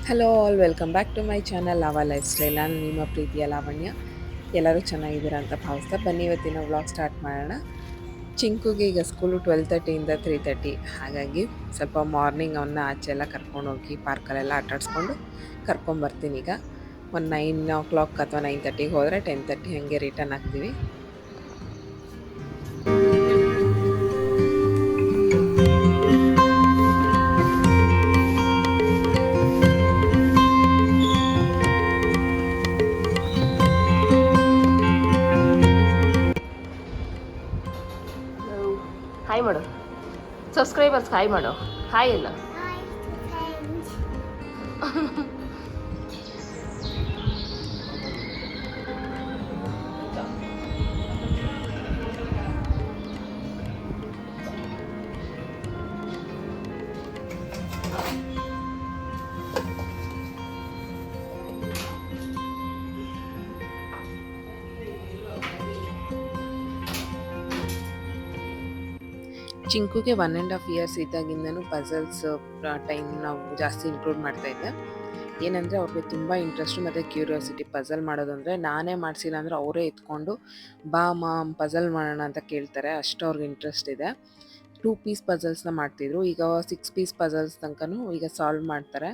Hello all, welcome back to my channel Lava lifestyle. ನಾನು ನಿಮ್ಮ ಪ್ರೀತಿಯ ಲಾವಣ್ಯ. ಎಲ್ಲರೂ ಚೆನ್ನಾಗಿದ್ದೀರಾ ಅಂತ ಭಾವಿಸ್ತಾ ಬನ್ನಿ ಇವತ್ತಿನ ವ್ಲಾಗ್ ಸ್ಟಾರ್ಟ್ ಮಾಡೋಣ. ಚಿಂಕುಗೆ ಈಗ ಸ್ಕೂಲು 12:30ಇಂದ 3:30, ಹಾಗಾಗಿ ಸ್ವಲ್ಪ ಮಾರ್ನಿಂಗ್ ಅವನ್ನ ಆಚೆ ಎಲ್ಲ ಕರ್ಕೊಂಡೋಗಿ ಪಾರ್ಕಲ್ಲೆಲ್ಲ ಆಟಾಡಿಸ್ಕೊಂಡು ಕರ್ಕೊಂಬರ್ತೀನಿ. ಈಗ ಒಂದು 9 o'clock ಅಥವಾ 9:30ಗೆ ಹೋದರೆ 10:30 ಹಾಗೆ ರಿಟರ್ನ್ ಆಗ್ತೀವಿ. ಹಾಯ್ ಮಾಡು, ಸಬ್ಸ್ಕ್ರೈಬರ್ಸ್ ಹಾಯ್ ಮಾಡು. ಹಾಯ್ ಎಲ್ಲ ಚಿಂಕುಗೆ 1.5 years ಇದ್ದಾಗಿಂದನೂ ಪಝಲ್ಸ್ ಟೈಮ್ ನಾವು ಜಾಸ್ತಿ ಇನ್ಕ್ಲೂಡ್ ಮಾಡ್ತಾಯಿದ್ದೆ. ಏನಂದರೆ ಅವ್ರಿಗೆ ತುಂಬ ಇಂಟ್ರೆಸ್ಟು ಮತ್ತು ಕ್ಯೂರಿಯಾಸಿಟಿ ಪಝಲ್ ಮಾಡೋದು. ಅಂದರೆ ನಾನೇ ಮಾಡಿಸಿಲ್ಲ ಅಂದರೆ ಅವರೇ ಎತ್ಕೊಂಡು ಬಾ ಮಾಮ್ ಪಝಲ್ ಮಾಡೋಣ ಅಂತ ಕೇಳ್ತಾರೆ, ಅಷ್ಟು ಅವ್ರಿಗೆ ಇಂಟ್ರೆಸ್ಟ್ ಇದೆ. 2 piece ಪಝಲ್ಸ್ನ ಮಾಡ್ತಿದ್ರು, ಈಗ 6 piece ಪಝಲ್ಸ್ ತನಕನೂ ಈಗ ಸಾಲ್ವ್ ಮಾಡ್ತಾರೆ.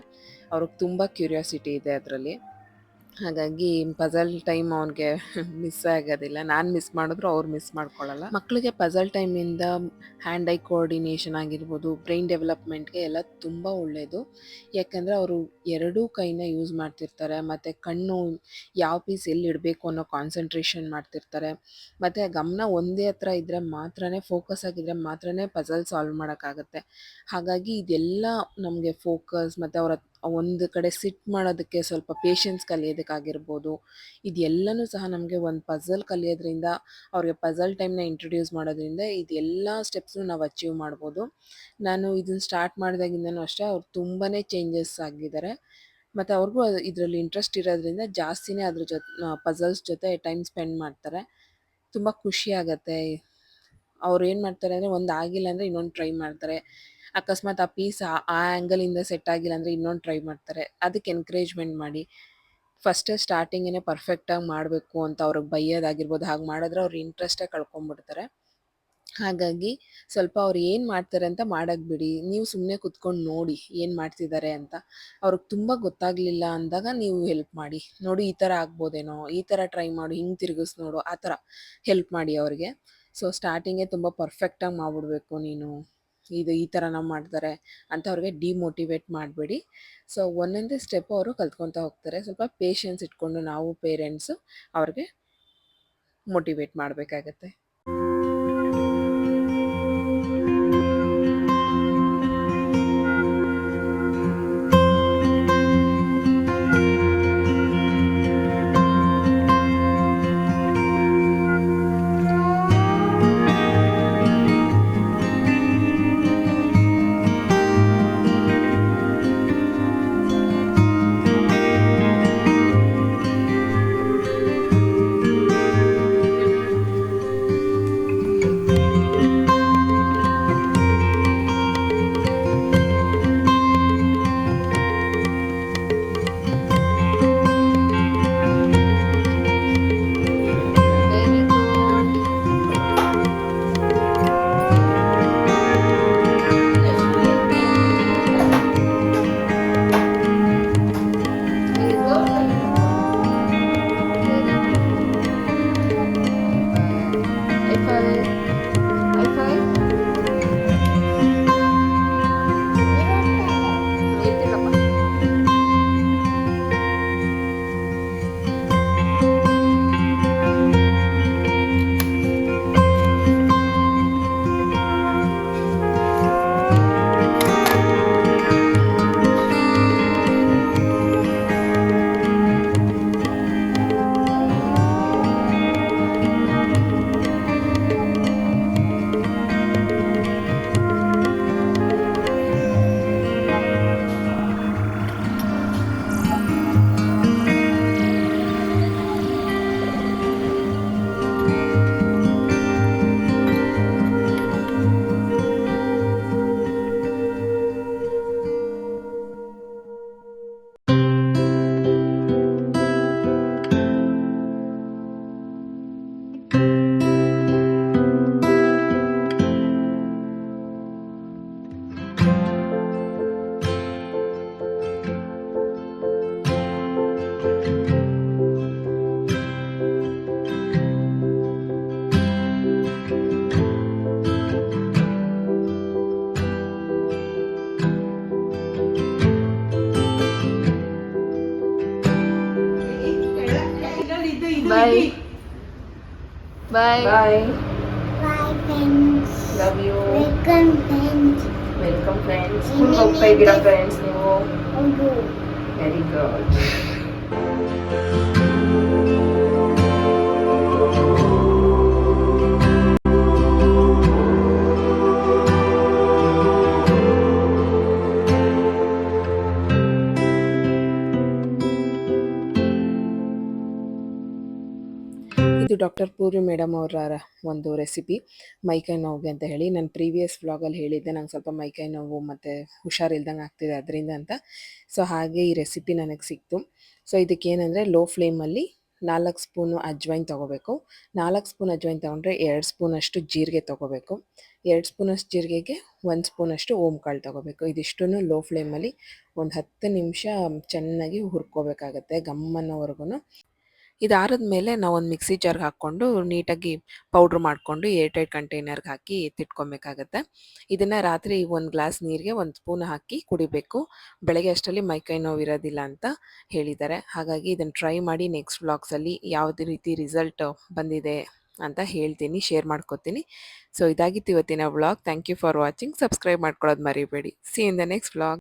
ಅವ್ರಿಗೆ ತುಂಬ ಕ್ಯೂರಿಯಾಸಿಟಿ ಇದೆ ಅದರಲ್ಲಿ. ಹಾಗಾಗಿ ಪಝಲ್ ಟೈಮ್ ಅವ್ನಿಗೆ ಮಿಸ್ ಆಗೋದಿಲ್ಲ. ನಾನು ಮಿಸ್ ಮಾಡಿದ್ರು ಅವ್ರು ಮಿಸ್ ಮಾಡ್ಕೊಳ್ಳಲ್ಲ. ಮಕ್ಕಳಿಗೆ ಪಝಲ್ ಟೈಮಿಂದ ಹ್ಯಾಂಡ್ ಐ ಕೋಆರ್ಡಿನೇಷನ್ ಆಗಿರ್ಬೋದು, ಬ್ರೈನ್ ಡೆವಲಪ್ಮೆಂಟ್ಗೆ ಎಲ್ಲ ತುಂಬ ಒಳ್ಳೆಯದು. ಯಾಕಂದರೆ ಅವರು ಎರಡೂ ಕೈನ ಯೂಸ್ ಮಾಡ್ತಿರ್ತಾರೆ, ಮತ್ತು ಕಣ್ಣು ಯಾವ ಪೀಸ್ ಎಲ್ಲಿ ಇಡಬೇಕು ಅನ್ನೋ ಕಾನ್ಸಂಟ್ರೇಷನ್ ಮಾಡ್ತಿರ್ತಾರೆ. ಮತ್ತು ಗಮನ ಒಂದೇ ಹತ್ರ ಇದ್ದರೆ ಮಾತ್ರನೇ, ಫೋಕಸ್ ಆಗಿದ್ದರೆ ಮಾತ್ರನೇ ಪಝಲ್ ಸಾಲ್ವ್ ಮಾಡೋಕ್ಕಾಗತ್ತೆ. ಹಾಗಾಗಿ ಇದೆಲ್ಲ ನಮಗೆ ಫೋಕಸ್ ಮತ್ತು ಅವರ ಒಂದು ಕಡೆ ಸಿಟ್ ಮಾಡೋದಕ್ಕೆ ಸ್ವಲ್ಪ ಪೇಷನ್ಸ್ ಕಲಿಯೋದಕ್ಕಾಗಿರ್ಬೋದು, ಇದೆಲ್ಲನೂ ಸಹ ನಮಗೆ ಒಂದು ಪಝಲ್ ಕಲಿಯೋದ್ರಿಂದ, ಅವ್ರಿಗೆ ಪಝಲ್ ಟೈಮ್ನ ಇಂಟ್ರೊಡ್ಯೂಸ್ ಮಾಡೋದ್ರಿಂದ ಇದೆಲ್ಲ ಸ್ಟೆಪ್ಸ್ನು ನಾವು ಅಚೀವ್ ಮಾಡ್ಬೋದು. ನಾನು ಇದನ್ನು ಸ್ಟಾರ್ಟ್ ಮಾಡಿದಾಗಿಂದನೂ ಅಷ್ಟೇ ಅವ್ರು ತುಂಬಾ ಚೇಂಜಸ್ ಆಗಿದ್ದಾರೆ. ಮತ್ತು ಅವ್ರಿಗೂ ಇದರಲ್ಲಿ ಇಂಟ್ರೆಸ್ಟ್ ಇರೋದ್ರಿಂದ ಜಾಸ್ತಿನೇ ಅದ್ರ ಪಝಲ್ಸ್ ಜೊತೆ ಟೈಮ್ ಸ್ಪೆಂಡ್ ಮಾಡ್ತಾರೆ. ತುಂಬ ಖುಷಿ ಆಗುತ್ತೆ. ಅವ್ರು ಏನು ಮಾಡ್ತಾರೆ ಅಂದರೆ, ಒಂದು ಆಗಿಲ್ಲ ಅಂದರೆ ಇನ್ನೊಂದು ಟ್ರೈ ಮಾಡ್ತಾರೆ. ಅಕಸ್ಮಾತ್ ಆ ಪೀಸ್ ಆ ಆ್ಯಂಗಲಿಂದ ಸೆಟ್ ಆಗಿಲ್ಲ ಅಂದರೆ ಇನ್ನೊಂದು ಟ್ರೈ ಮಾಡ್ತಾರೆ. ಅದಕ್ಕೆ ಎನ್ಕರೇಜ್ಮೆಂಟ್ ಮಾಡಿ. ಫಸ್ಟೇ ಸ್ಟಾರ್ಟಿಂಗೇ ಪರ್ಫೆಕ್ಟಾಗಿ ಮಾಡಬೇಕು ಅಂತ ಅವ್ರಿಗೆ ಬೈಯೋದಾಗಿರ್ಬೋದು, ಹಾಗೆ ಮಾಡಿದ್ರೆ ಅವ್ರು ಇಂಟ್ರೆಸ್ಟೇ ಕಳ್ಕೊಂಬಿಡ್ತಾರೆ. ಹಾಗಾಗಿ ಸ್ವಲ್ಪ ಅವ್ರು ಏನು ಮಾಡ್ತಾರೆ ಅಂತ ಮಾಡೋಕ್ಕೆ ಬಿಡಿ. ನೀವು ಸುಮ್ಮನೆ ಕುತ್ಕೊಂಡು ನೋಡಿ ಏನು ಮಾಡ್ತಿದ್ದಾರೆ ಅಂತ. ಅವ್ರಿಗೆ ತುಂಬ ಗೊತ್ತಾಗಲಿಲ್ಲ ಅಂದಾಗ ನೀವು ಹೆಲ್ಪ್ ಮಾಡಿ. ನೋಡಿ ಈ ಥರ ಆಗ್ಬೋದೇನೋ, ಈ ಥರ ಟ್ರೈ ಮಾಡು, ಹಿಂಗೆ ತಿರುಗಿಸಿ ನೋಡು, ಆ ಥರ ಹೆಲ್ಪ್ ಮಾಡಿ ಅವ್ರಿಗೆ. ಸೊ ಸ್ಟಾರ್ಟಿಂಗೇ ತುಂಬ ಪರ್ಫೆಕ್ಟಾಗಿ ಮಾಡಿಬಿಡ್ಬೇಕು ನೀನು, ಇದು ಈ ಥರ ನಾವು ಮಾಡ್ತಾರೆ ಅಂತ ಅವ್ರಿಗೆ ಡಿಮೋಟಿವೇಟ್ ಮಾಡಬೇಡಿ. ಸೊ ಒಂದೊಂದೇ ಸ್ಟೆಪ್ ಅವರು ಕಲ್ತ್ಕೊತಾ ಹೋಗ್ತಾರೆ. ಸ್ವಲ್ಪ ಪೇಷನ್ಸ್ ಇಟ್ಕೊಂಡು ನಾವು ಪೇರೆಂಟ್ಸು ಅವ್ರಿಗೆ ಮೋಟಿವೇಟ್ ಮಾಡಬೇಕಾಗತ್ತೆ. Bye bye bye. Bye friends. Love you. Welcome friends. Welcome friends. ಸ್ಕೂಲ್ಗೆ ಹೋಗ್ತಾ ಇದ್ದೀರಾ ಫ್ರೆಂಡ್ಸ್ ನೀವು? ಹೌದು. Very good. ಇದು ಡಾಕ್ಟರ್ ಪೂರ್ವಿ ಮೇಡಮ್ ಅವರ ಒಂದು ರೆಸಿಪಿ ಮೈಕೈ ನೋವಿಗೆ ಅಂತ ಹೇಳಿ. ನಾನು ಪ್ರೀವಿಯಸ್ ವ್ಲಾಗಲ್ಲಿ ಹೇಳಿದ್ದೆ ನಂಗೆ ಸ್ವಲ್ಪ ಮೈಕೈ ನೋವು ಮತ್ತು ಹುಷಾರಿಲ್ದಂಗೆ ಆಗ್ತಿದೆ ಅದರಿಂದ ಅಂತ. ಸೊ ಹಾಗೆ ಈ ರೆಸಿಪಿ ನನಗೆ ಸಿಕ್ತು. ಸೊ ಇದಕ್ಕೇನೆಂದರೆ ಲೋ ಫ್ಲೇಮಲ್ಲಿ 4 ಸ್ಪೂನು ಅಜ್ವೈನ್ ತೊಗೋಬೇಕು. 4 ಸ್ಪೂನ್ ಅಜ್ವೈನ್ ತೊಗೊಂಡ್ರೆ 2 ಸ್ಪೂನಷ್ಟು ಜೀರಿಗೆ ತೊಗೋಬೇಕು. 2 ಸ್ಪೂನಷ್ಟು ಜೀರಿಗೆಗೆ 1 ಸ್ಪೂನಷ್ಟು ಓಂಕಾಳು ತೊಗೋಬೇಕು. ಇದಿಷ್ಟನ್ನು ಲೋ ಫ್ಲೇಮಲ್ಲಿ ಒಂದು 10 ನಿಮಿಷ ಚೆನ್ನಾಗಿ ಹುರ್ಕೋಬೇಕಾಗತ್ತೆ ಗಮ್ಮನ್ನೋವರೆಗೂ. ಇದಾರದ ಮೇಲೆ ನಾವು ಒಂದು ಮಿಕ್ಸಿ ಜಾರ್ಗೆ ಹಾಕ್ಕೊಂಡು ನೀಟಾಗಿ ಪೌಡ್ರ್ ಮಾಡಿಕೊಂಡು ಏರ್ಟೈಟ್ ಕಂಟೈನರ್ಗೆ ಹಾಕಿ ಎತ್ತಿಟ್ಕೊಬೇಕಾಗತ್ತೆ. ಇದನ್ನು ರಾತ್ರಿ 1 ಗ್ಲಾಸ್ ನೀರಿಗೆ 1 ಸ್ಪೂನ್ ಹಾಕಿ ಕುಡಿಬೇಕು. ಬೆಳಗ್ಗೆ ಅಷ್ಟರಲ್ಲಿ ಮೈಕೈ ನೋವು ಇರೋದಿಲ್ಲ ಅಂತ ಹೇಳಿದ್ದಾರೆ. ಹಾಗಾಗಿ ಇದನ್ನು ಟ್ರೈ ಮಾಡಿ ನೆಕ್ಸ್ಟ್ ವ್ಲಾಗ್ಸಲ್ಲಿ ಯಾವುದೇ ರೀತಿ ರಿಸಲ್ಟ್ ಬಂದಿದೆ ಅಂತ ಹೇಳ್ತೀನಿ, ಶೇರ್ ಮಾಡ್ಕೋತೀನಿ. ಸೊ ಇದಾಗಿತ್ತು ಇವತ್ತಿನ vlog. Thank you for watching. Subscribe ಮಾಡ್ಕೊಳ್ಳೋದು ಮರಿಬೇಡಿ. See in the next vlog.